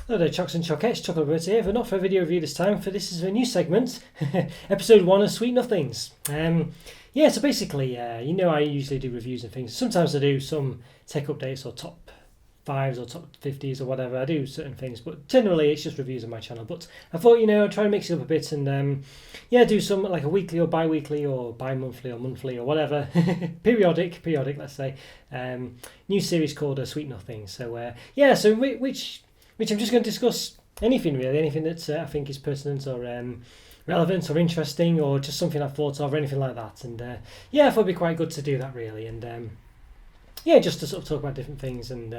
Hello there, Chocs and Chocettes, Chocolo Roberto here, but not for a video review this time, for this is a new segment, episode 1 of Sweet Nothings. So basically, I usually do reviews and things. Sometimes I do some tech updates or top 5s or top 50s or whatever. I do certain things, but generally it's just reviews on my channel. But I thought, I'd try and mix it up a bit and, do some like a weekly or bi-weekly or bi-monthly or monthly or whatever, periodic, let's say, new series called Sweet Nothings. So which I'm just going to discuss anything that I think is pertinent or relevant or interesting or just something I've thought of or anything like that. And I thought it'd be quite good to do that really. And just to sort of talk about different things and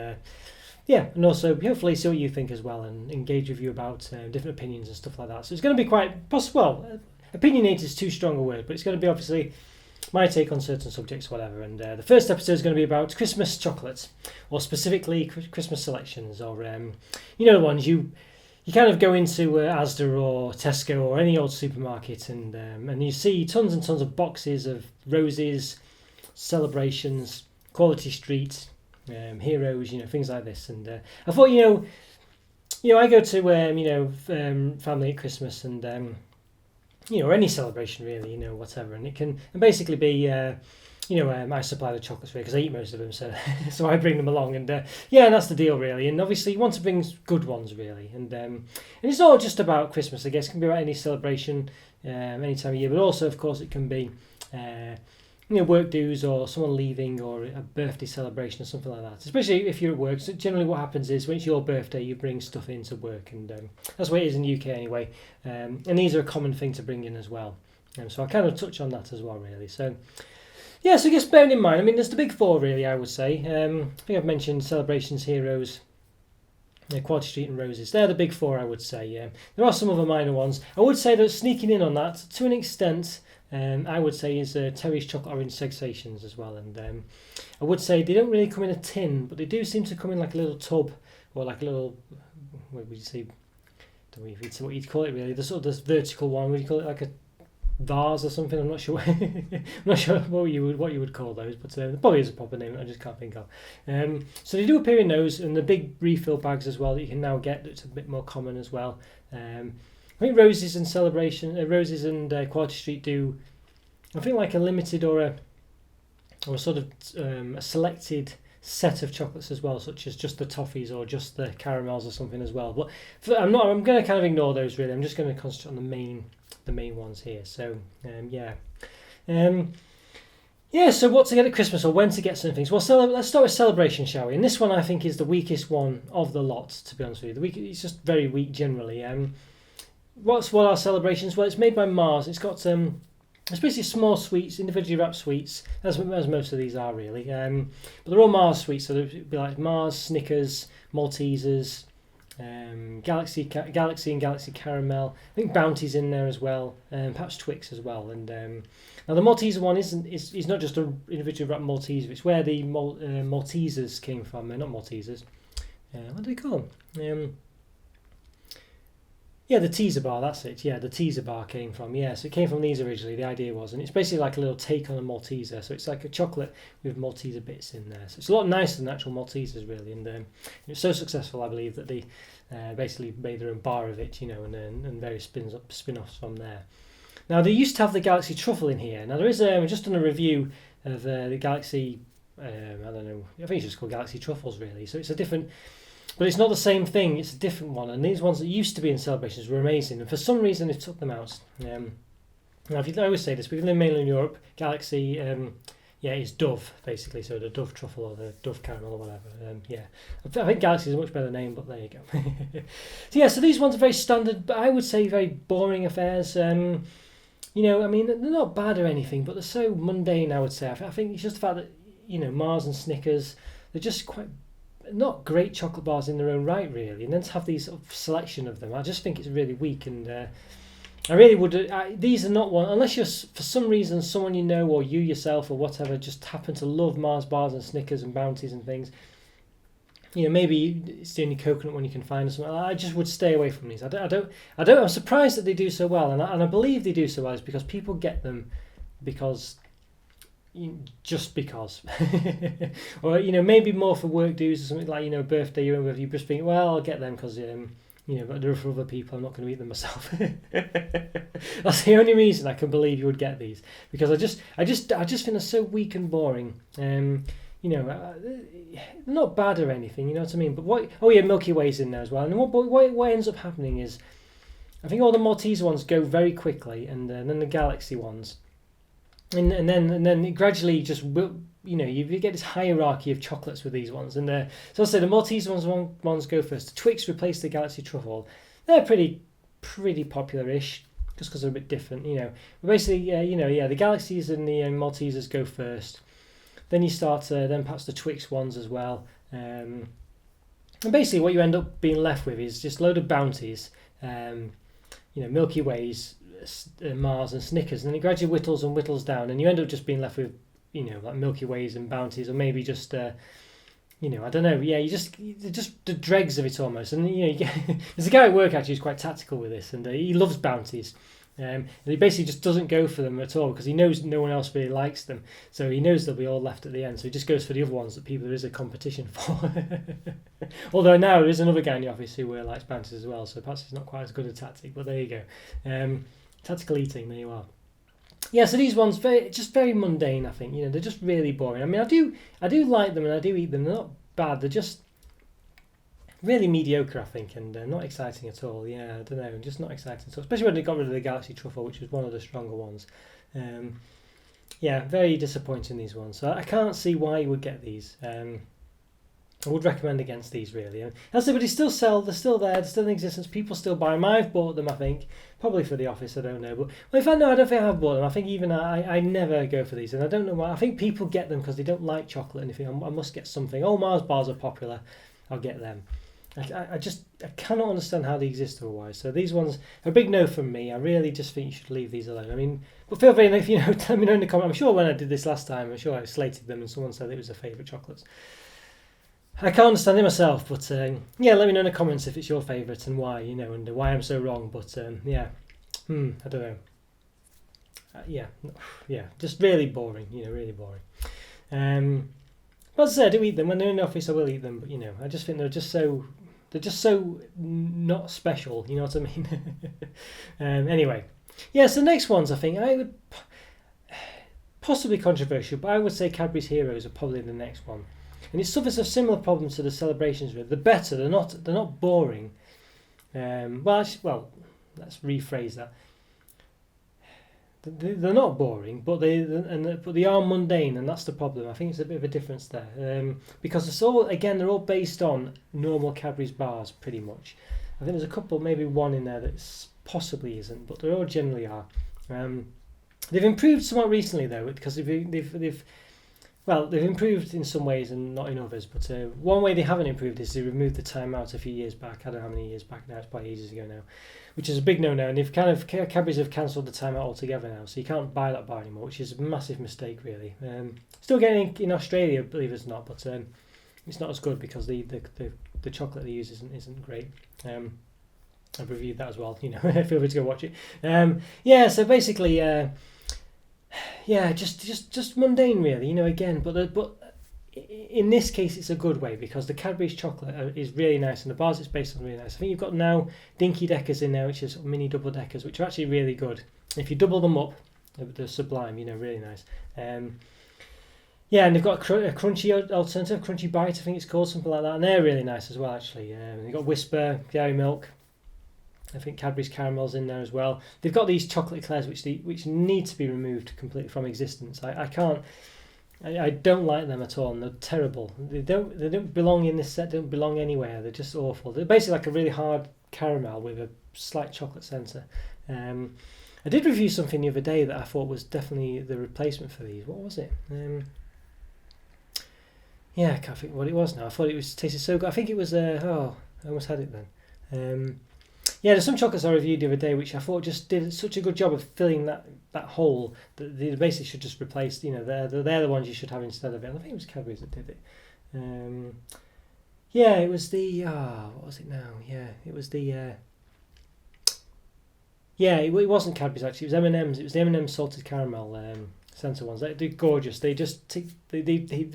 and also hopefully see what you think as well and engage with you about different opinions and stuff like that. So it's going to be quite possible. Opinionated is too strong a word, but it's going to be obviously my take on certain subjects, whatever. And the first episode is going to be about Christmas chocolate, or specifically Christmas selections, or the ones you kind of go into Asda or Tesco or any old supermarket, and you see tons and tons of boxes of roses, celebrations, quality street, heroes, things like this. And I thought, I go to family at Christmas and. Or any celebration really, whatever, and it can basically be, I supply the chocolates really because I eat most of them, so so I bring them along, and that's the deal really. And obviously you want to bring good ones really, and it's not just about Christmas, I guess. It can be about any celebration, any time of year, but also of course it can be, work dues or someone leaving or a birthday celebration or something like that. Especially if you're at work. So generally what happens is when it's your birthday, you bring stuff into work, and that's the way it is in the UK anyway. And these are a common thing to bring in as well. So I'll kind of touch on that as well, really. So I guess bearing in mind, there's the big four really, I would say. I think I've mentioned celebrations, heroes, Quality Street and Roses. They're the big four, I would say. There are some other minor ones. I would say that sneaking in on that, to an extent, I would say is Terry's Chocolate Orange Sensations as well, and I would say they don't really come in a tin, but they do seem to come in like a little tub or like a little, what would you say? Don't know if you'd, what you'd call it really. The sort of this vertical one. Would you call it like a vase or something? I'm not sure. I'm not sure what you would call those, but there probably is a proper name I just can't think of. So they do appear in those and the big refill bags as well that you can now get. That's a bit more common as well. I think Roses and Roses and Quality Street do, I think, like a limited or a sort of a selected set of chocolates as well, such as just the toffees or just the caramels or something as well. But I'm going to kind of ignore those really. I'm just going to concentrate on the main ones here. So so what to get at Christmas or when to get some things. Well, let's start with celebration, shall we? And this one I think is the weakest one of the lot, to be honest with you. It's just very weak generally. What are celebrations? Well, it's made by Mars. It's got it's basically small sweets, individually wrapped sweets, as most of these are really. But they're all Mars sweets, so they'd be like Mars, Snickers, Maltesers, Galaxy and Galaxy Caramel. I think Bounty's in there as well, perhaps Twix as well. And now the Malteser one is not just an individually wrapped Malteser. It's where the Maltesers came from. Not Maltesers. What do they call them? The teaser bar, that's it. The teaser bar came from, so it came from these originally, the idea was. And it's basically like a little take on a Malteser. So it's like a chocolate with Malteser bits in there. So it's a lot nicer than actual Maltesers, really. And it's so successful, I believe, that they basically made their own bar of it, and various spin-offs from there. Now, they used to have the Galaxy Truffle in here. Now, there is, just done a review of the Galaxy, I don't know, I think it's just called Galaxy Truffles, really. So it's a different... But it's not the same thing, it's a different one. And these ones that used to be in celebrations were amazing. And for some reason, they took them out. Now, I always say this, but even in mainland Europe, Galaxy, is Dove, basically. So the Dove Truffle or the Dove Caramel or whatever. I think Galaxy is a much better name, but there you go. So these ones are very standard, but I would say very boring affairs. They're not bad or anything, but they're so mundane, I would say. I think it's just the fact that, Mars and Snickers, they're just quite... not great chocolate bars in their own right, really, and then to have these sort of selection of them, I just think it's really weak. And I really would. These are not one unless you're for some reason someone or you yourself or whatever just happen to love Mars bars and Snickers and Bounties and things. Maybe it's the only coconut one you can find or something. I just would stay away from these. I don't. I'm surprised that they do so well, and I believe they do so well is because people get them because just because. Or maybe more for work dues or something, like birthday, whether you just think, well, I'll get them because but they're for other people, I'm not going to eat them myself. That's the only reason I can believe you would get these, because I just think they're so weak and boring. They're not bad or anything, you know what I mean? But Milky Way's in there as well. And what ends up happening is, I think all the Maltese ones go very quickly, and then the Galaxy ones, and then it gradually just will. You get this hierarchy of chocolates with these ones, and so I'll say the Maltese ones go first. The Twix replace the Galaxy Truffle. They're pretty popular-ish, just because they're a bit different, But basically, the Galaxies and the Maltesers go first. Then you start, then perhaps the Twix ones as well. And basically, what you end up being left with is just a load of Bounties, Milky Ways, Mars, and Snickers, and then it gradually whittles down, and you end up just being left with like Milky Ways and Bounties, or maybe just I don't know, you just the dregs of it almost. And there's a guy at work actually who's quite tactical with this, and he loves Bounties, and he basically just doesn't go for them at all because he knows no one else really likes them, so he knows they'll be all left at the end, so he just goes for the other ones that there is a competition for. Although now there is another guy in the office who likes Bounties as well, so perhaps it's not quite as good a tactic, but there you go. Tactical eating, there you are. Yeah, so these ones very mundane, I think. They're just really boring. I mean, I do like them and I do eat them. They're not bad. They're just really mediocre, I think, and not exciting at all. Yeah, I don't know, just not exciting at all. Especially when they got rid of the Galaxy Truffle, which was one of the stronger ones. Very disappointing, these ones. So I can't see why you would get these. I would recommend against these, really. And as I say, but they still sell, they're still there, they're still in existence, people still buy them. I've bought them, I think, probably for the office, I don't know. But in fact, no, I don't think I have bought them. I think even I never go for these, and I don't know why. I think people get them because they don't like chocolate and they think, I must get something. Oh, Mars bars are popular, I'll get them. I cannot understand how they exist otherwise. So these ones are a big no from me. I really just think you should leave these alone. I mean, but feel free, if let me know in the comment. I'm sure when I did this last time, I'm sure I slated them and someone said it was their favourite chocolates. I can't understand it myself, but let me know in the comments if it's your favourite and why, and why I'm so wrong. But I don't know. Just really boring, really boring. But as I say, I do eat them when they're in the office. I will eat them, but I just think they're just so not special. You know what I mean? Anyway, so the next ones, I think I would possibly controversial, but I would say Cadbury's Heroes are probably the next one. And it suffers a similar problem to the celebrations with. They're better. They're not boring. Let's rephrase that. They're not boring, but they are mundane, and that's the problem. I think it's a bit of a difference there, because they're all based on normal Cadbury's bars, pretty much. I think there's a couple, maybe one in there that possibly isn't, but they all generally are. They've improved somewhat recently though, because they've improved in some ways and not in others. But one way they haven't improved is they removed the timeout a few years back. I don't know how many years back now. It's probably ages ago now, which is a big no-no. And Cadbury's have cancelled the timeout altogether now, so you can't buy that bar anymore, which is a massive mistake, really. Still getting in Australia, believe it or not, but it's not as good because the chocolate they use isn't great. I've reviewed that as well. Feel free to go watch it. So basically. Just mundane, really. Again, but in this case, it's a good way because the Cadbury's chocolate is really nice, and the bars it's based on are really nice. I think you've got now Dinky Deckers in there, which is mini double deckers, which are actually really good. If you double them up, they're sublime. Really nice. And they've got a crunchy alternative, Crunchy Bite, I think it's called, something like that, and they're really nice as well, actually. They've got Whisper, Dairy Milk. I think Cadbury's Caramel's in there as well. They've got these chocolate eclairs which need to be removed completely from existence. I don't like them at all, and they're terrible. They don't belong in this set. They don't belong anywhere. They're just awful. They're basically like a really hard caramel with a slight chocolate centre. I did review something the other day that I thought was definitely the replacement for these. What was it? I can't think what it was now. I thought it tasted so good. I think it was I almost had it then. There's some chocolates I reviewed the other day which I thought just did such a good job of filling that hole that they basically should just replace. They're the ones you should have instead of it. And I think it was Cadbury's that did it. It was the what was it now? It was the it wasn't Cadbury's actually. It was M&M's. It was the M&M's salted caramel. centre ones. They're gorgeous. They just they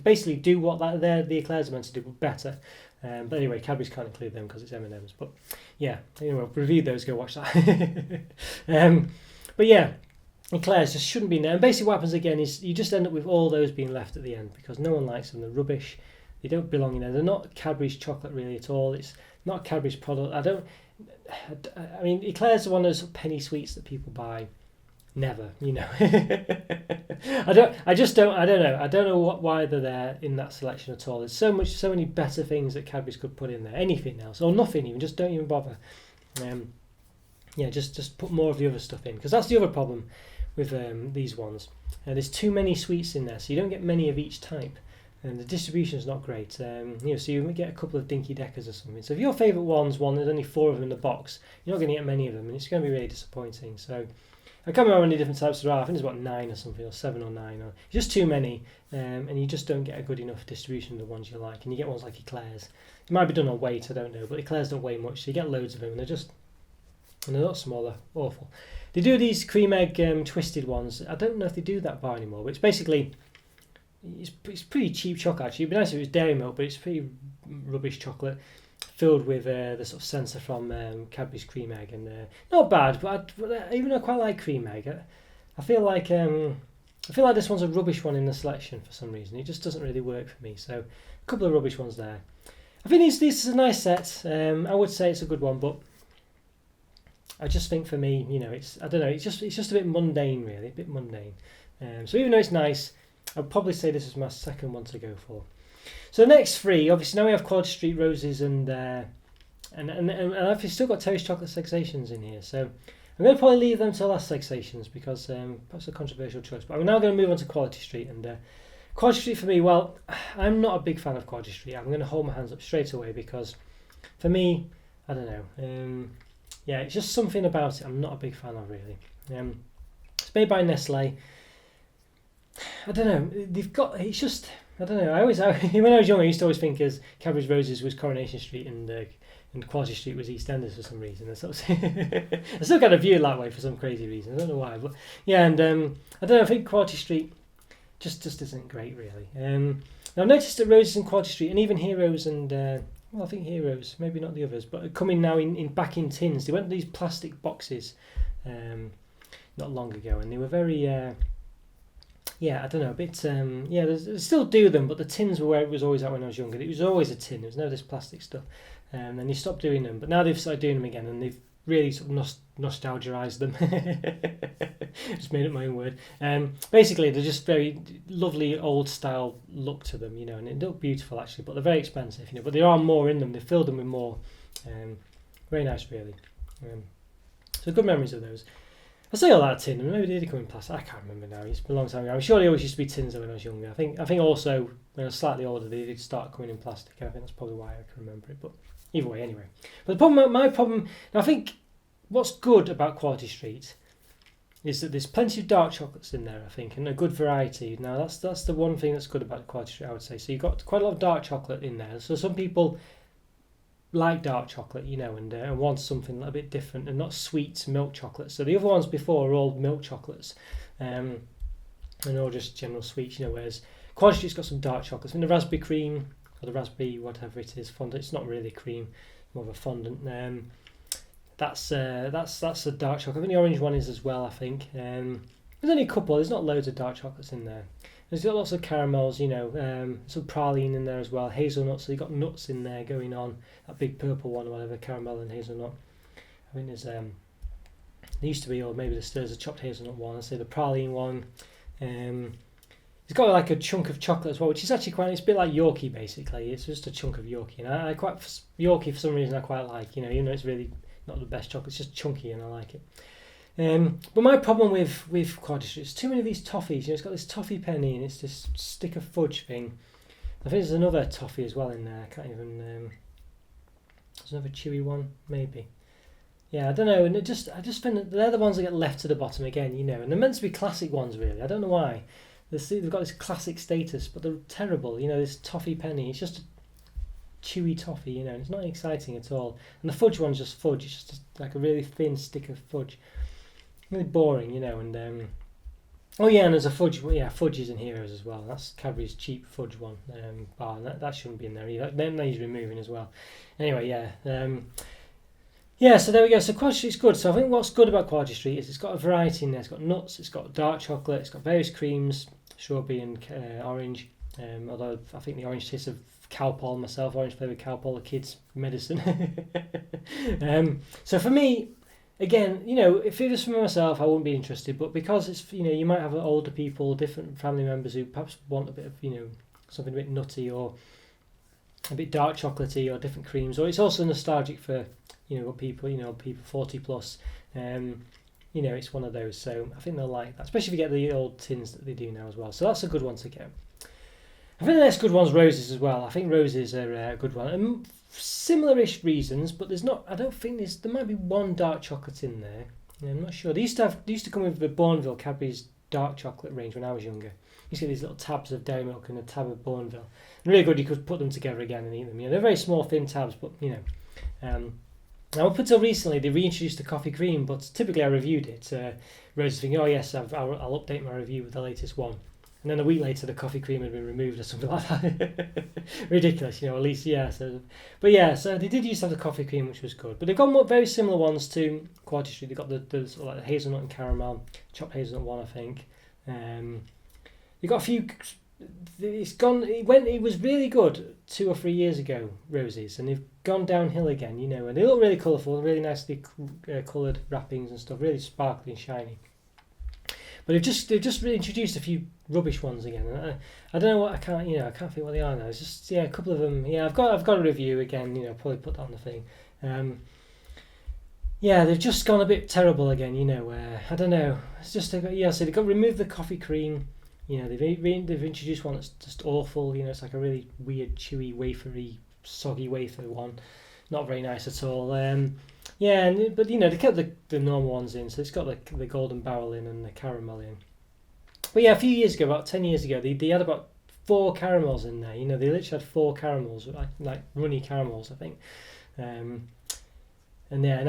basically do what the eclairs are meant to do, but better. But anyway, Cadbury's can't include them because it's M&M's. But yeah, anyway, review those. Go watch that. But yeah, eclairs just shouldn't be in there. And basically, what happens again is you just end up with all those being left at the end because no one likes them. They're rubbish. They don't belong in there. They're not Cadbury's chocolate really at all. It's not Cadbury's product. I mean, eclairs are one of those penny sweets that people buy. Never, you know. I don't know. I don't know why they're there in that selection at all. There's so many better things that Cadbury's could put in there. Anything else or nothing even. Just don't even bother. Just put more of the other stuff in because that's the other problem with these ones. There's too many sweets in there, so you don't get many of each type, and the distribution is not great. So you might get a couple of Dinky Deckers or something. So if your favourite one's one, there's only 4 of them in the box. You're not going to get many of them, and it's going to be really disappointing. So I can't remember how many different types there are. I think there's about 9 or something, or 7 or 9, or just too many, and you just don't get a good enough distribution of the ones you like. And you get ones like eclairs. It might be done on weight, I don't know, but eclairs don't weigh much, so you get loads of them, and they're not small, they're awful. They do these cream egg twisted ones. I don't know if they do that bar anymore, but it's basically it's pretty cheap chocolate actually. It'd be nice if it was dairy milk, but it's pretty rubbish chocolate filled with the sort of sensor from Cadbury's cream egg, and not bad, but even though I quite like cream egg, I feel like this one's a rubbish one in the selection for some reason. It just doesn't really work for me. So a couple of rubbish ones there. I think this is a nice set. I would say it's a good one, but I just think for me, it's just a bit mundane, really, a bit mundane. So even though it's nice, I'd probably say this is my second one to go for. So the next 3, obviously now we have Quality Street Roses and I've still got Terry's Chocolate Sensations in here. So I'm going to probably leave them to last Sensations because perhaps a controversial choice. But I'm now going to move on to Quality Street. And Quality Street for me, well, I'm not a big fan of Quality Street. I'm going to hold my hands up straight away because for me, I don't know. It's just something about it I'm not a big fan of really. It's made by Nestle. I don't know. I don't know. When I was young, I used to always think as Cadbury's Roses was Coronation Street and Quality Street was EastEnders for some reason. I still kind of view it that way for some crazy reason. I don't know why, but yeah. And I don't know. I think Quality Street just isn't great really. Now I've noticed that Roses and Quality Street and even Heroes and I think Heroes, maybe not the others, but coming now back in tins. They went to these plastic boxes not long ago, and they were very I don't know, a bit they still do them, but the tins were where it was always at when I was younger. It was always a tin. There was no this plastic stuff, and they stopped doing them. But now they've started doing them again, and they've really sort of nostalgized them. Just made up my own word. Basically, they're just very lovely old style look to them, and they look beautiful actually, but they're very expensive, But there are more in them. They filled them with more. Very nice, really. So good memories of those. I say all that tin, and maybe they did come in plastic. I can't remember now. It's been a long time ago. I'm sure they always used to be tins when I was younger. I think also when I was slightly older, they did start coming in plastic. I think that's probably why I can remember it. But either way, anyway. But my problem. Now I think what's good about Quality Street is that there's plenty of dark chocolates in there. I think, and a good variety. Now that's the one thing that's good about Quality Street, I would say. So you've got quite a lot of dark chocolate in there. So some people like dark chocolate, and want something a little bit different and not sweet milk chocolate. So the other ones before are all milk chocolates, and all just general sweets, whereas Quality Street's got some dark chocolates. And the raspberry cream or the raspberry whatever it is fondant. It's not really cream, more of a fondant. That's a dark chocolate. I think the orange one is as well. I think there's only a couple. There's not loads of dark chocolates in there. There's got lots of caramels, some praline in there as well, hazelnuts. So you've got nuts in there going on. That big purple one or whatever, caramel and hazelnut. I think there used to be, or maybe there's a chopped hazelnut one. I say the praline one. It's got like a chunk of chocolate as well, which is actually it's a bit like Yorkie basically. It's just a chunk of Yorkie, and I quite Yorkie for some reason I quite like. Even though it's really not the best chocolate, it's just chunky and I like it. But my problem with Quality Street is too many of these toffees. It's got this toffee penny and it's this stick of fudge thing. I think there's another toffee as well in there. I can't even. There's another chewy one, maybe. Yeah, I don't know. And I just find that they're the ones that get left to the bottom again, And they're meant to be classic ones, really. I don't know why. They've got this classic status, but they're terrible. This toffee penny. It's just a chewy toffee, and it's not exciting at all. And the fudge one's just fudge. It's just like a really thin stick of fudge. Really boring, and Oh yeah, and there's a fudge. Yeah, fudge is in Heroes as well. That's Cadbury's cheap fudge one bar, and that shouldn't be in there either. That needs removing as well. Anyway, yeah. Yeah, so there we go. So Quality Street's good. So I think what's good about Quality Street is it's got a variety in there. It's got nuts, it's got dark chocolate, it's got various creams, strawberry and orange. Although I think the orange tastes of Calpol myself, orange flavoured Calpol, the kids' medicine. So for me, again, if it was for myself, I wouldn't be interested. But because it's, you might have older people, different family members who perhaps want a bit of, something a bit nutty or a bit dark chocolatey or different creams. Or it's also nostalgic for, people 40 plus. It's one of those. So I think they'll like that, especially if you get the old tins that they do now as well. So that's a good one to get. I think the next good one's roses as well. I think roses are a good one. And similar-ish reasons, but I don't think there might be one dark chocolate in there. I'm not sure. They used to come with the Bourneville, Cadbury's dark chocolate range when I was younger. You see these little tabs of dairy milk and a tab of Bourneville. And really good, you could put them together again and eat them. They're very small, thin tabs, but now up until recently they reintroduced the coffee cream, but typically I reviewed it. Rose thinking, oh yes, I'll update my review with the latest one. And then a week later, the coffee cream had been removed or something like that. Ridiculous, at least, yeah. So they did used to have the coffee cream, which was good. But they've got very similar ones to Quality Street. They've got the sort of like the hazelnut and caramel, chopped hazelnut one, I think. They've got a few. It was really good 2 or 3 years ago, roses, and they've gone downhill again, and they look really colourful, really nicely coloured wrappings and stuff, really sparkly and shiny. But they've just introduced a few rubbish ones again. And I don't know what I can't think what they are now. It's just a couple of them. Yeah, I've got a review again. Probably put that on the thing. They've just gone a bit terrible again. I don't know. It's just so they've got removed the coffee cream. They've introduced one that's just awful. It's like a really weird, chewy, wafery, soggy wafer one. Not very nice at all. But they kept the normal ones in, so it's got the golden barrel in and the caramel in. But yeah, a few years ago, about 10 years ago, they had about 4 caramels in there. They literally had 4 caramels, like runny caramels, I think. Now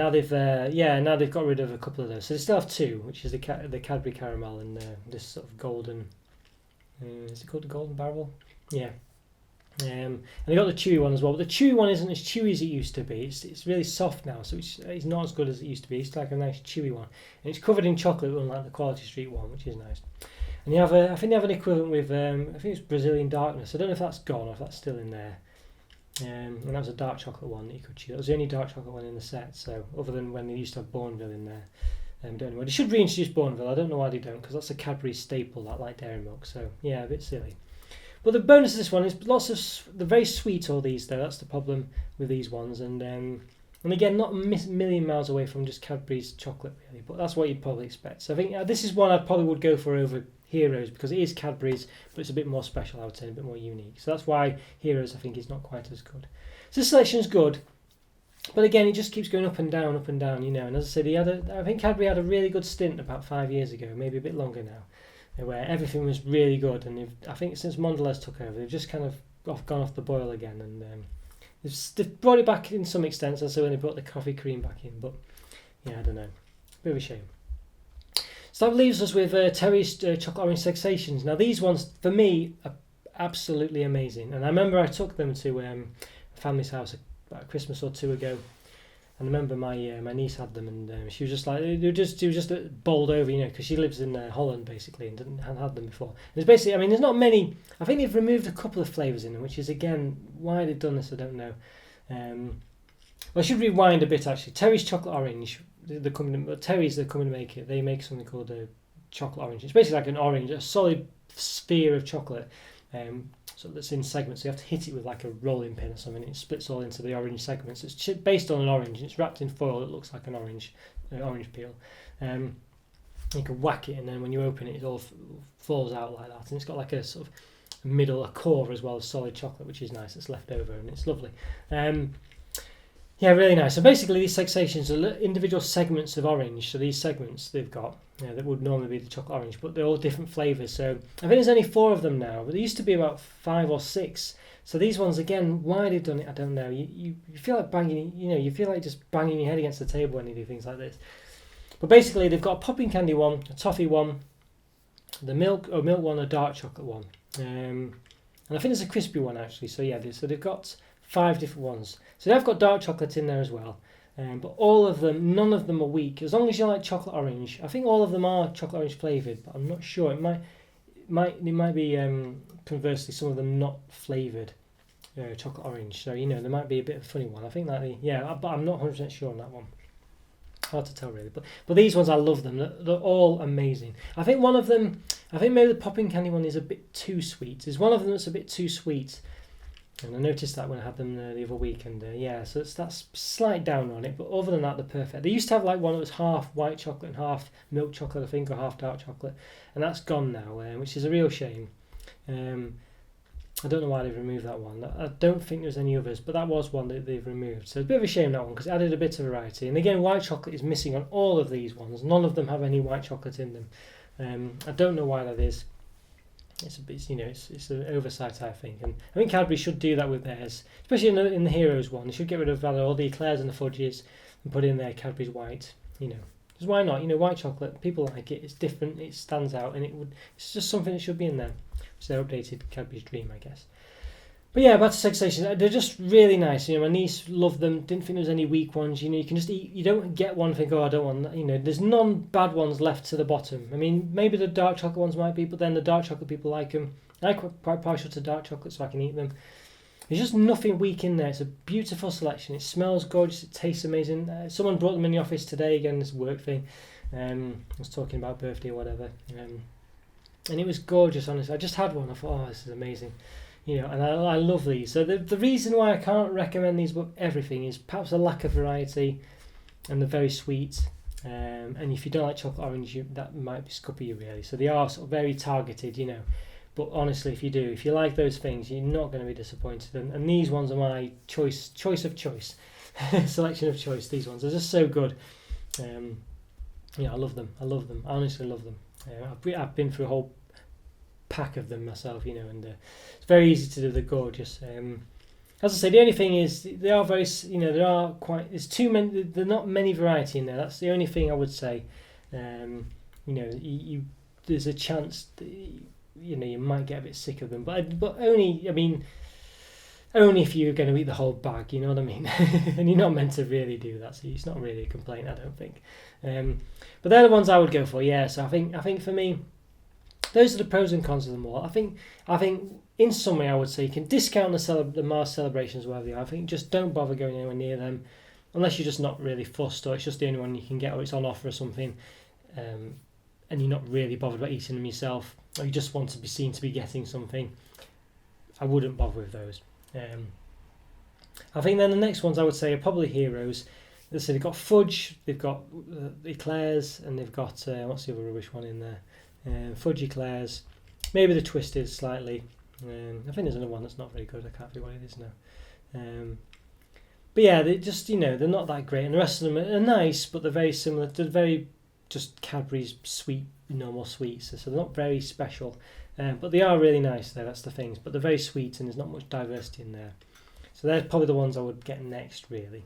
they've got rid of a couple of those. So they still have 2, which is the Cadbury caramel and this sort of golden. Is it called the golden barrel? Yeah. And they got the chewy one as well, but the chewy one isn't as chewy as it used to be. It's really soft now, so it's not as good as it used to be. It's like a nice chewy one, and it's covered in chocolate, unlike the Quality Street one, which is nice. And I think they have an equivalent with I think it's Brazilian Darkness. I don't know if that's gone or if that's still in there. And that was a dark chocolate one that you could choose. That was the only dark chocolate one in the set. So other than when they used to have Bourneville in there, don't know. They should reintroduce Bourneville. I don't know why they don't, because that's a Cadbury staple, that like dairy milk. So yeah, a bit silly. But the bonus of this one is they're very sweet, all these though. That's the problem with these ones, and again, not a million miles away from just Cadbury's chocolate really, but that's what you'd probably expect. So I think this is one I probably would go for over Heroes, because it is Cadbury's, but it's a bit more special, I would say, a bit more unique. So that's why Heroes, I think, is not quite as good. So this selection is good, but again, it just keeps going up and down, And as I say, I think Cadbury had a really good stint about 5 years ago, maybe a bit longer now, where everything was really good, and I think since Mondelez took over, they've just kind of gone off the boil again, and they've brought it back in some extent. So when they brought the coffee cream back in, but yeah, I don't know, bit of a shame. So that leaves us with Terry's chocolate orange sensations. Now these ones for me are absolutely amazing, and I remember I took them to a family's house about Christmas or 2 ago. And I remember my niece had them, and she was just like, she was just bowled over, because she lives in Holland basically and hadn't had them before. And it's basically, there's not many. I think they've removed a couple of flavours in them, which is again why they've done this. I don't know. I should rewind a bit actually. Terry's chocolate orange, Terry's the company to make it. They make something called a chocolate orange. It's basically like an orange, a solid sphere of chocolate. So that's in segments, so you have to hit it with like a rolling pin or something. It splits all into the orange segments. It's based on an orange, and it's wrapped in foil that looks like an orange peel. You can whack it, and then when you open it, it all falls out like that. And it's got like a sort of a core as well as solid chocolate, which is nice. It's left over, and it's lovely. Really nice. So basically, these sensations are individual segments of orange. So these segments they've got that would normally be the chocolate orange, but they're all different flavours. So I think there's only 4 of them now, but there used to be about 5 or 6. So these ones, again, why they've done it, I don't know. You feel like banging, you feel like just banging your head against the table when you do things like this. But basically, they've got a popping candy one, a toffee one, the milk one, a dark chocolate one, and I think there's a crispy one actually. So yeah, so they've got 5 different ones. So they've got dark chocolate in there as well. But all of them, none of them are weak. As long as you like chocolate orange, I think all of them are chocolate orange flavoured, but I'm not sure. It might be conversely some of them not flavoured chocolate orange. So there might be a bit of a funny one. I think but I'm not 100% sure on that one. Hard to tell really. But these ones, I love them. They're all amazing. I think one of them, maybe the popping candy one is a bit too sweet. There's one of them that's a bit too sweet. And I noticed that when I had them the other week, and so that's slight down on it. But other than that, they're perfect. They used to have like one that was half white chocolate and half milk chocolate, I think, or half dark chocolate, and that's gone now, which is a real shame. I don't know why they've removed that one. I don't think there's any others, but that was one that they've removed. So it's a bit of a shame, that one, because it added a bit of variety. And again, white chocolate is missing on all of these ones. None of them have any white chocolate in them. I don't know why that is. It's a bit, it's an oversight, I think. And I think Cadbury should do that with theirs, especially in the Heroes one. They should get rid of all the eclairs and the fudges and put in their Cadbury's white. Because why not? White chocolate, people like it. It's different. It stands out, and it's just something that should be in there. It's their updated Cadbury's Dream, I guess. But yeah, back to Segstations. They're just really nice. My niece loved them. Didn't think there was any weak ones. You can just eat. You don't get one and think, oh, I don't want that. There's none bad ones left to the bottom. I mean, maybe the dark chocolate ones might be, but then the dark chocolate people like them. I'm quite partial to dark chocolate, so I can eat them. There's just nothing weak in there. It's a beautiful selection. It smells gorgeous. It tastes amazing. Someone brought them in the office today. Again, this work thing. I was talking about birthday or whatever. And it was gorgeous, honestly. I just had one. I thought, oh, this is amazing. And I love these. So the reason why I can't recommend these above everything is perhaps a lack of variety, and they're very sweet. And if you don't like chocolate orange, that might scupper you really. So they are sort of very targeted, But honestly, if you like those things, you're not going to be disappointed. And these ones are my choice of choice, selection of choice. These ones are just so good. I love them. I honestly love them. I've been through a whole pack of them myself, and it's very easy to do. They're gorgeous. As I say, the only thing is they are very, there are quite. There's too many. There's not many variety in there. That's the only thing I would say. There's a chance that, you might get a bit sick of them, but only. I mean, only if you're going to eat the whole bag. You know what I mean? And you're not meant to really do that, so it's not really a complaint, I don't think. But they're the ones I would go for. Yeah. So I think for me, those are the pros and cons of them all. I think in summary, I would say you can discount the Mars celebrations wherever they are. I think just don't bother going anywhere near them unless you're just not really fussed, or it's just the only one you can get, or it's on offer or something, and you're not really bothered about eating them yourself, or you just want to be seen to be getting something. I wouldn't bother with those. I think then the next ones I would say are probably Heroes. So they've got fudge, they've got eclairs, and they've got what's the other rubbish one in there? Fudge eclairs, maybe the twisted slightly. I think there's another one that's not very good. I can't think what it is now. But yeah, they just they're not that great, and the rest of them are nice, but they're very similar. They're very just Cadbury's sweet, normal sweets, so they're not very special. But they are really nice though. That's the things. But they're very sweet, and there's not much diversity in there. So they're probably the ones I would get next, really.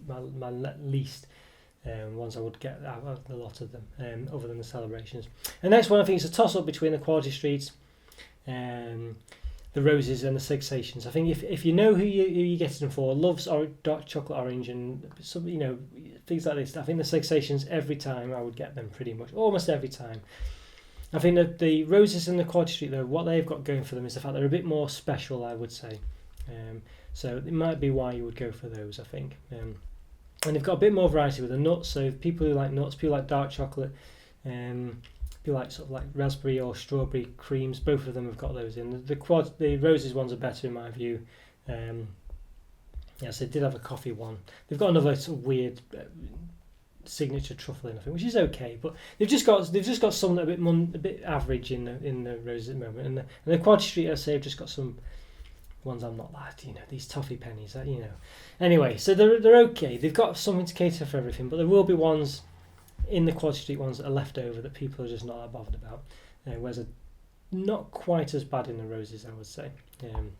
My least. Ones I would get out of a lot of them, other than the celebrations. The next one I think is a toss-up between the Quality Streets, the Roses, and the Segstations. I think if you know who you're getting them for, loves dark chocolate orange and some things like this, I think the Segstations every time I would get them pretty much, almost every time. I think that the Roses and the Quality Street though, what they've got going for them is the fact they're a bit more special, I would say. So it might be why you would go for those, I think. And they've got a bit more variety with the nuts, so people who like nuts, people like dark chocolate, people like sort of like raspberry or strawberry creams, both of them have got those in. The Roses ones are better in my view. Yes, they did have a coffee one. They've got another sort of weird signature truffle in, I think, which is okay, but they've just got some that are a bit average in the Roses at the moment, and the Quad Street, I say, have just got some ones I'm not that, these toffee pennies, Anyway, so they're okay. They've got something to cater for everything, but there will be ones in the Quad Street ones that are left over that people are just not that bothered about. Whereas they're not quite as bad in the Roses, I would say. And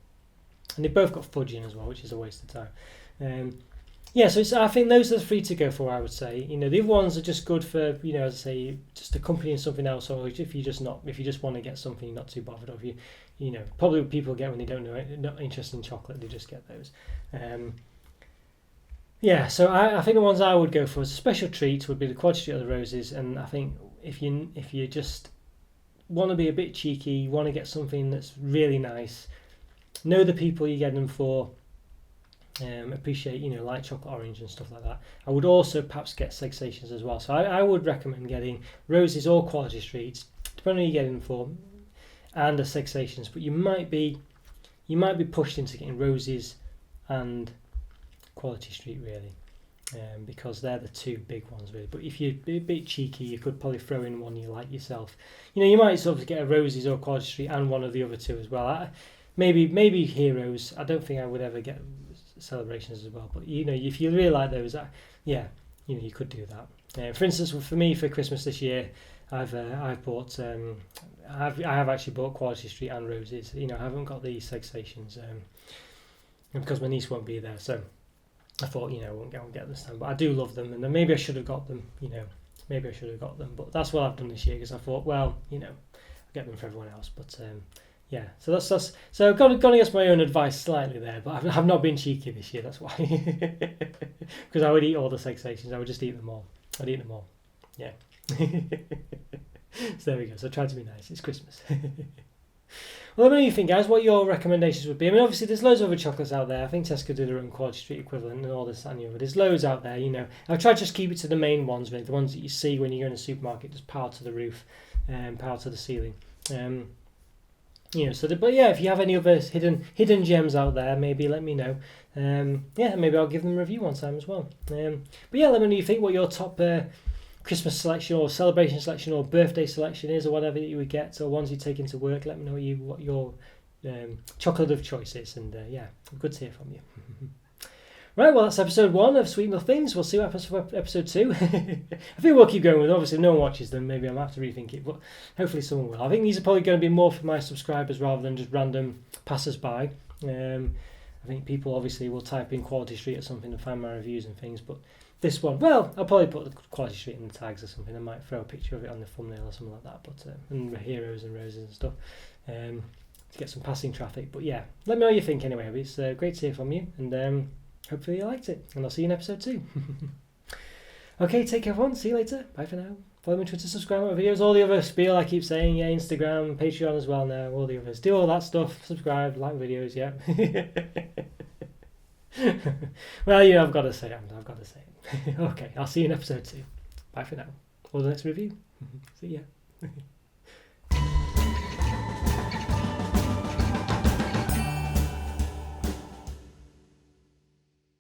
they've both got fudge in as well, which is a waste of time. Yeah, so I think those are the three to go for. I would say, the other ones are just good for, as I say, just accompanying something else, or if you just want to get something, you're not too bothered, or if probably what people get when they don't know not interested in chocolate, they just get those. Yeah, so I think the ones I would go for as a special treat would be the quality treat of the roses, and I think if you just want to be a bit cheeky, want to get something that's really nice, know the people you get them for. Appreciate like chocolate orange and stuff like that. I would also perhaps get segsations as well, so I would recommend getting roses or quality streets depending on who you're getting them for, and the segsations, but you might be pushed into getting roses and quality street really, because they're the two big ones really. But if you're a bit cheeky, you could probably throw in one you like yourself. You might sort of get a roses or quality street and one of the other two as well. Maybe heroes. I don't think I would ever get celebrations as well, but if you really like those, you could do that. For instance, for me for Christmas this year, I've bought I have actually bought quality street and roses. I haven't got the segsations because my niece won't be there, so I thought I won't get this time, but I do love them, and then maybe I should have got them. But that's what I've done this year, because I thought, well, I'll get them for everyone else, but. Yeah, so that's so I've gone against my own advice slightly there, but I've not been cheeky this year. That's why, because I would eat all the segsations. I would just eat them all. I'd eat them all. Yeah. So there we go. So I tried to be nice. It's Christmas. Well, let me know what you think, guys. What your recommendations would be. I mean, obviously, there's loads of other chocolates out there. I think Tesco do their own quality street equivalent and all this and the other. There's loads out there. I've tried to just keep it to the main ones, really, the ones that you see when you go in the supermarket, just power to the roof, and power to the ceiling. But yeah, if you have any other hidden gems out there, maybe let me know. Maybe I'll give them a review one time as well. But yeah, let me know what you think, what your top Christmas selection or celebration selection or birthday selection is, or whatever you would get, or ones you take into work. Let me know what your chocolate of choice is, and good to hear from you. Right, well, that's episode 1 of Sweet Nothings. We'll see what happens for episode 2. I think we'll keep going with it. Obviously, if no one watches them, maybe I might have to rethink it, but hopefully someone will. I think these are probably going to be more for my subscribers rather than just random passers-by. I think people obviously will type in Quality Street or something and find my reviews and things, but this one, well, I'll probably put the Quality Street in the tags or something. I might throw a picture of it on the thumbnail or something like that, but and heroes and roses and stuff, to get some passing traffic. But yeah, let me know what you think anyway. It's great to hear from you, and hopefully you liked it, and I'll see you in episode 2. Okay, take care everyone, see you later, bye for now. Follow me on Twitter, subscribe to my videos, all the other spiel I keep saying, Instagram, Patreon as well now, all the others. Do all that stuff, subscribe, like videos, yeah. Well, I've got to say it. Okay, I'll see you in episode 2. Bye for now. Or the next review. See ya.